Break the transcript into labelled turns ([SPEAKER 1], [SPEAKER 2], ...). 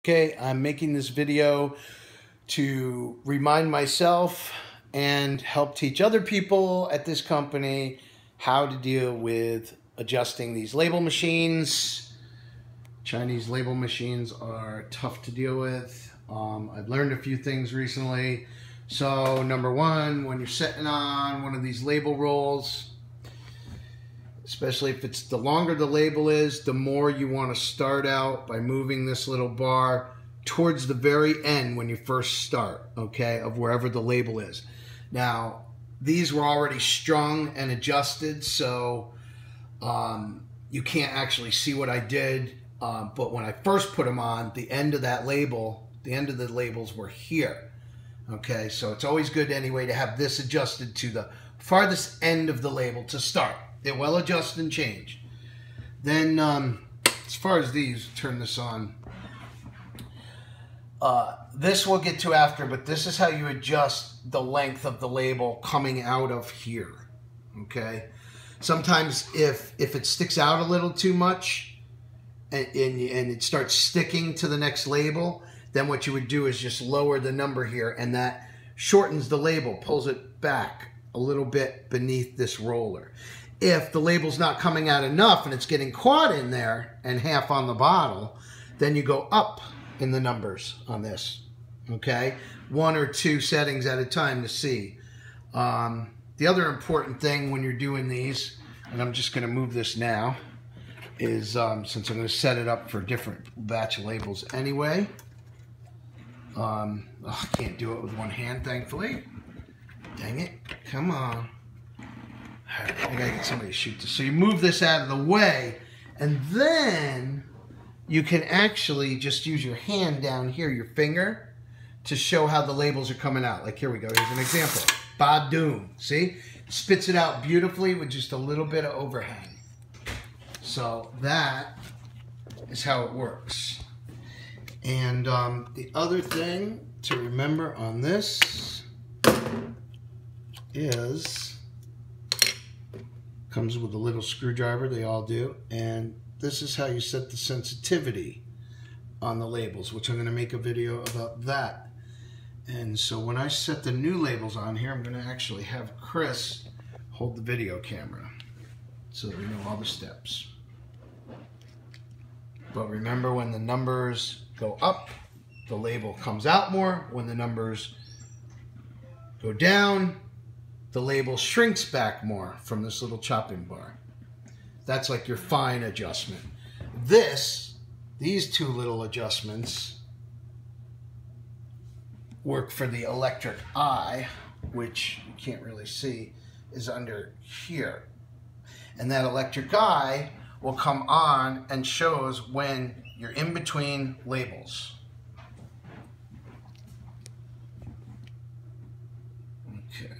[SPEAKER 1] Okay, I'm making this video to remind myself and help teach other people at this company how to deal with adjusting these label machines. Chinese label machines are tough to deal with. I've learned a few things recently. So number one, when you're sitting on one of these label rolls, especially if it's the longer the label is, the more you want to start out by moving this little bar towards the very end when you first start, okay, of wherever the label is. Now, these were already strung and adjusted, so you can't actually see what I did, but when I first put them on, the end of that label, the end of the labels were here, okay? So it's always good anyway to have this adjusted to the farthest end of the label to start. It will adjust and change. Then, as far as these, turn this on. This we'll get to after, but this is how you adjust the length of the label coming out of here, okay? Sometimes if it sticks out a little too much and it starts sticking to the next label, then what you would do is just lower the number here, and that shortens the label, pulls it back a little bit beneath this roller. If the label's not coming out enough and it's getting caught in there and half on the bottle, then you go up in the numbers on this, okay? 1 or 2 settings at a time to see. The other important thing when you're doing these, and I'm just gonna move this now, is since I'm gonna set it up for a different batch of labels anyway. I can't do it with one hand, thankfully. Dang it, come on. All right, I gotta get somebody to shoot this. So you move this out of the way, and then you can actually just use your hand down here, your finger, to show how the labels are coming out. Like here we go, here's an example. Ba-doom, see? Spits it out beautifully with just a little bit of overhang. So that is how it works. And the other thing to remember on this is, comes with a little screwdriver, they all do, and this is how you set the sensitivity on the labels, which I'm going to make a video about that. And so when I set the new labels on here, I'm going to actually have Chris hold the video camera so that we know all the steps. But remember, when the numbers go up, the label comes out more. When the numbers go down, the label shrinks back more from this little chopping bar. That's like your fine adjustment. These 2 little adjustments work for the electric eye, which you can't really see, is under here. And that electric eye will come on and shows when you're in between labels. Okay.